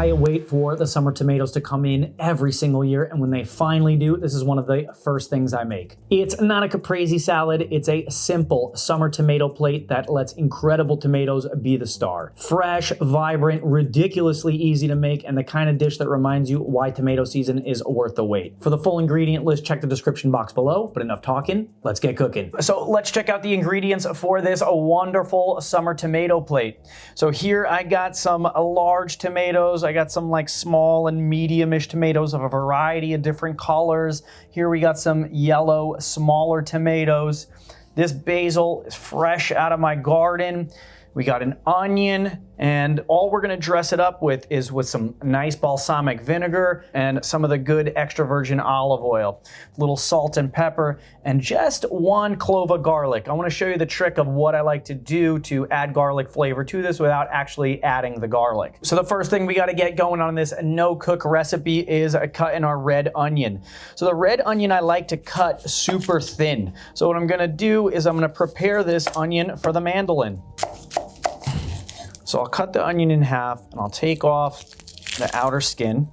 I wait for the summer tomatoes to come in every single year, and when they finally do, this is one of the first things I make. It's not a caprese salad, it's a simple summer tomato plate that lets incredible tomatoes be the star. Fresh, vibrant, ridiculously easy to make, and the kind of dish that reminds you why tomato season is worth the wait. For the full ingredient list, check the description box below, but enough talking, let's get cooking. So let's check out the ingredients for this wonderful summer tomato plate. So here I got some large tomatoes, I got some like small and medium-ish tomatoes of a variety of different colors. Here we got some yellow, smaller tomatoes. This basil is fresh out of my garden. We got an onion, and all we're gonna dress it up with is with some nice balsamic vinegar and some of the good extra virgin olive oil, a little salt and pepper, and just 1 clove of garlic. I wanna show you the trick of what I like to do to add garlic flavor to this without actually adding the garlic. So the first thing we gotta get going on this no-cook recipe is cutting our red onion. So the red onion I like to cut super thin. So what I'm gonna do is I'm gonna prepare this onion for the mandolin. So I'll cut the onion in half and I'll take off the outer skin.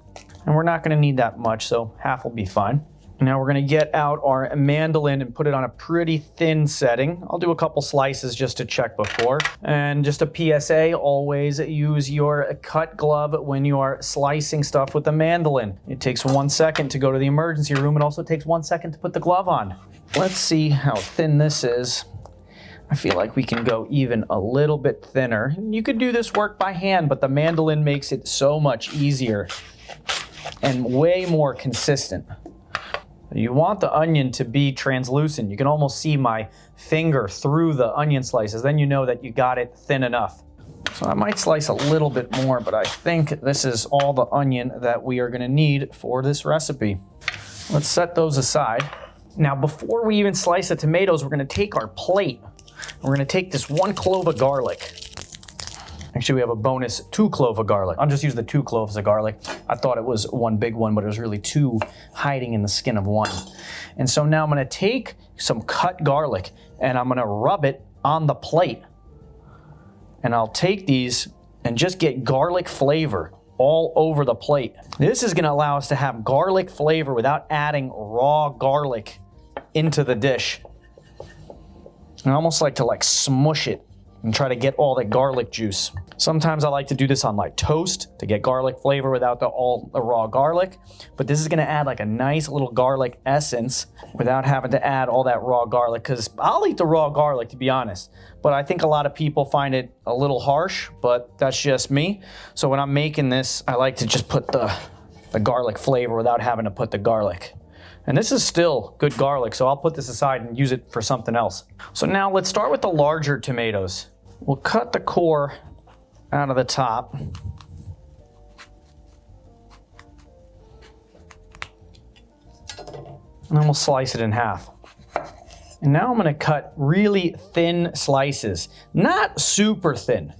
And we're not gonna need that much, so half will be fine. Now we're gonna get out our mandolin and put it on a pretty thin setting. I'll do a couple slices just to check before. And just a PSA, always use your cut glove when you are slicing stuff with the mandolin. It takes 1 second to go to the emergency room. It also takes 1 second to put the glove on. Let's see how thin this is. I feel like we can go even a little bit thinner. You could do this work by hand, but the mandolin makes it so much easier and way more consistent. You want the onion to be translucent. You can almost see my finger through the onion slices. Then you know that you got it thin enough. So I might slice a little bit more, but I think this is all the onion that we are gonna need for this recipe. Let's set those aside. Now, before we even slice the tomatoes, we're gonna take our plate. We're gonna take this 1 clove of garlic. Actually, we have a bonus 2 clove of garlic. I'll just use the 2 cloves of garlic. I thought it was 1 big one, but it was really 2 hiding in the skin of 1. And so now I'm gonna take some cut garlic and I'm gonna rub it on the plate. And I'll take these and just get garlic flavor all over the plate. This is gonna allow us to have garlic flavor without adding raw garlic into the dish. I almost like to smush it and try to get all the garlic juice. Sometimes I like to do this on like toast to get garlic flavor without all the raw garlic, but this is gonna add like a nice little garlic essence without having to add all that raw garlic, because I'll eat the raw garlic, to be honest, but I think a lot of people find it a little harsh, but that's just me. So when I'm making this, I like to just put the garlic flavor without having to put the garlic. And this is still good garlic, so I'll put this aside and use it for something else. So now let's start with the larger tomatoes. We'll cut the core out of the top. And then we'll slice it in half. And now I'm gonna cut really thin slices, not super thin.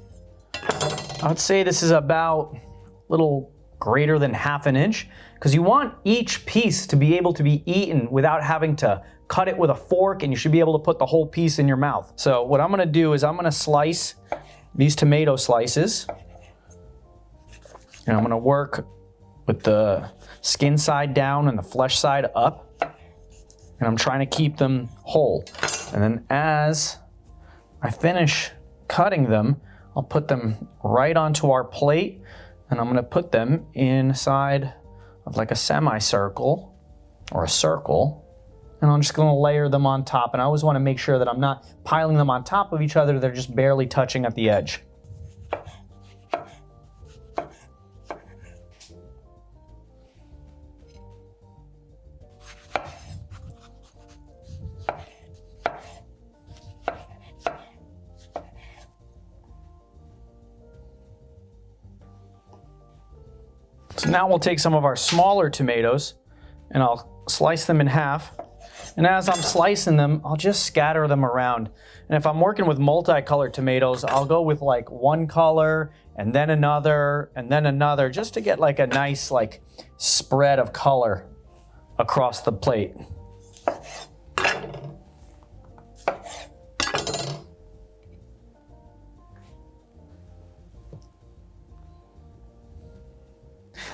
I would say this is about a little greater than 1/2 inch, because you want each piece to be able to be eaten without having to cut it with a fork, and you should be able to put the whole piece in your mouth. So what I'm gonna do is I'm gonna slice these tomato slices, and I'm gonna work with the skin side down and the flesh side up, and I'm trying to keep them whole. And then as I finish cutting them, I'll put them right onto our plate, and I'm gonna put them inside of like a semicircle or a circle, and I'm just gonna layer them on top. And I always wanna make sure that I'm not piling them on top of each other, they're just barely touching at the edge. So now we'll take some of our smaller tomatoes and I'll slice them in half. And as I'm slicing them, I'll just scatter them around. And if I'm working with multicolored tomatoes, I'll go with like one color and then another, just to get like a nice like spread of color across the plate.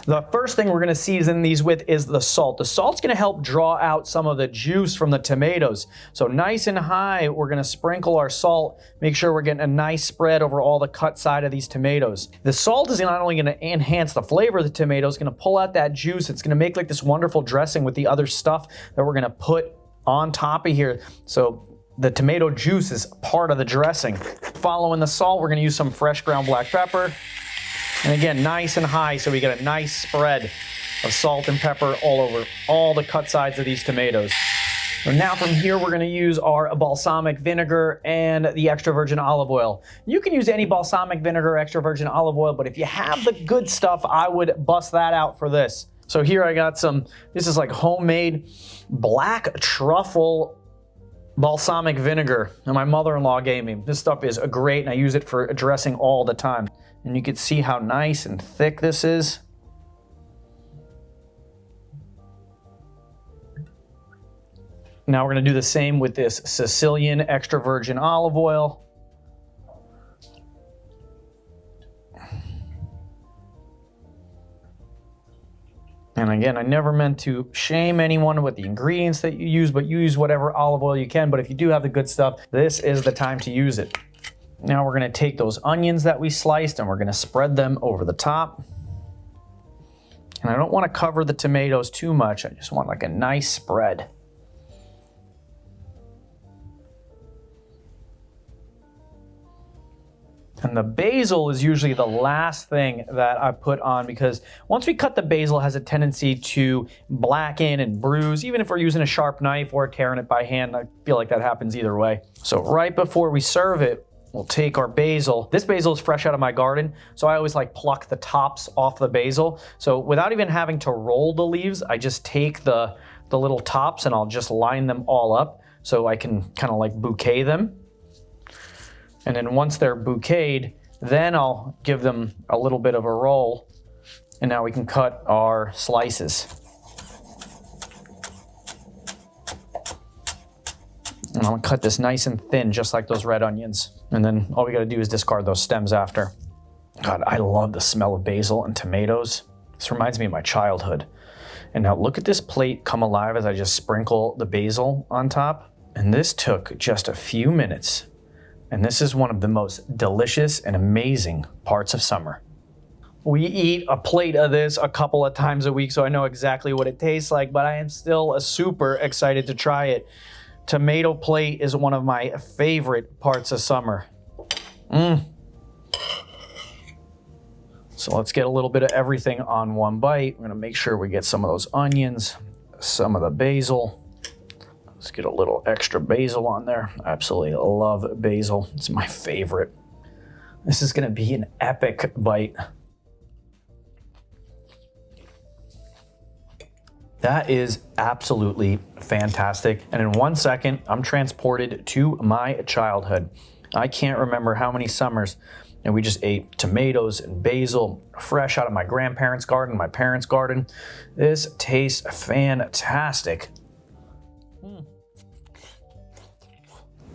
The first thing we're gonna season these with is the salt. The salt's gonna help draw out some of the juice from the tomatoes. So nice and high, we're gonna sprinkle our salt, make sure we're getting a nice spread over all the cut side of these tomatoes. The salt is not only gonna enhance the flavor of the tomatoes, it's gonna pull out that juice, it's gonna make like this wonderful dressing with the other stuff that we're gonna put on top of here. So the tomato juice is part of the dressing. Following the salt, we're gonna use some fresh ground black pepper. And again, nice and high so we get a nice spread of salt and pepper all over all the cut sides of these tomatoes. So now from here, we're gonna use our balsamic vinegar and the extra virgin olive oil. You can use any balsamic vinegar or extra virgin olive oil, but if you have the good stuff, I would bust that out for this. So here I got some, this is like homemade black truffle balsamic vinegar that my mother-in-law gave me. This stuff is great and I use it for dressing all the time. And you can see how nice and thick this is. Now we're gonna do the same with this Sicilian extra virgin olive oil. And again, I never meant to shame anyone with the ingredients that you use, but use whatever olive oil you can. But if you do have the good stuff, this is the time to use it. Now we're gonna take those onions that we sliced and we're gonna spread them over the top. And I don't wanna cover the tomatoes too much. I just want like a nice spread. And the basil is usually the last thing that I put on because once we cut the basil, it has a tendency to blacken and bruise. Even if we're using a sharp knife or tearing it by hand, I feel like that happens either way. So right before we serve it, we'll take our basil. This basil is fresh out of my garden, so I always like pluck the tops off the basil. So without even having to roll the leaves, I just take the little tops and I'll just line them all up so I can kind of like bouquet them. And then once they're bouqueted, then I'll give them a little bit of a roll. And now we can cut our slices. And I'm gonna cut this nice and thin, just like those red onions. And then all we gotta do is discard those stems after. God, I love the smell of basil and tomatoes. This reminds me of my childhood. And now look at this plate come alive as I just sprinkle the basil on top. And this took just a few minutes. And this is one of the most delicious and amazing parts of summer. We eat a plate of this a couple of times a week, so I know exactly what it tastes like, but I am still super excited to try it. Tomato plate is one of my favorite parts of summer. So let's get a little bit of everything on one bite. We're gonna make sure we get some of those onions, some of the basil. Let's get a little extra basil on there. I absolutely love basil. It's my favorite. This is gonna be an epic bite. That is absolutely fantastic. And in 1 second, I'm transported to my childhood. I can't remember how many summers and we just ate tomatoes and basil fresh out of my grandparents' garden, my parents' garden. This tastes fantastic.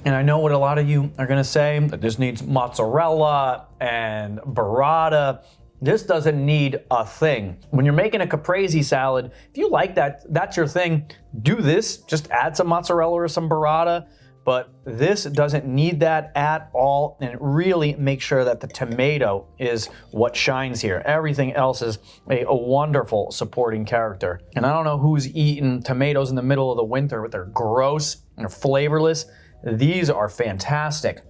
And I know what a lot of you are gonna say, that this needs mozzarella and burrata. This doesn't need a thing. When you're making a caprese salad, if you like that, that's your thing, do this. Just add some mozzarella or some burrata, but this doesn't need that at all. And really make sure that the tomato is what shines here. Everything else is a wonderful supporting character. And I don't know who's eating tomatoes in the middle of the winter, but they're gross and they're flavorless. These are fantastic.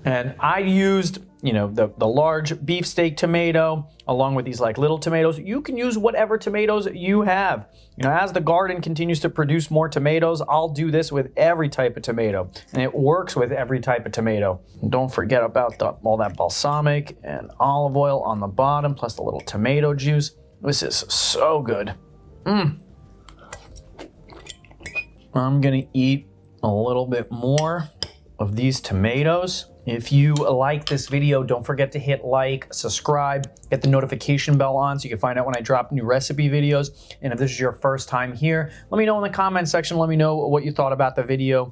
And I used, you know, the large beefsteak tomato along with these like little tomatoes. You can use whatever tomatoes you have. You know, as the garden continues to produce more tomatoes, I'll do this with every type of tomato. And it works with every type of tomato. And don't forget about all that balsamic and olive oil on the bottom, plus the little tomato juice. This is so good. I'm gonna eat a little bit more of these tomatoes. If you like this video, don't forget to hit like, subscribe, get the notification bell on so you can find out when I drop new recipe videos. And if this is your first time here, let me know in the comment section. Let me know what you thought about the video.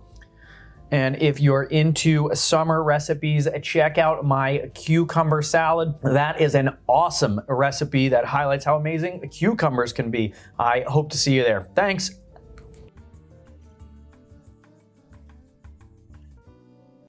And if you're into summer recipes, check out my cucumber salad. That is an awesome recipe that highlights how amazing cucumbers can be. I hope to see you there. Thanks.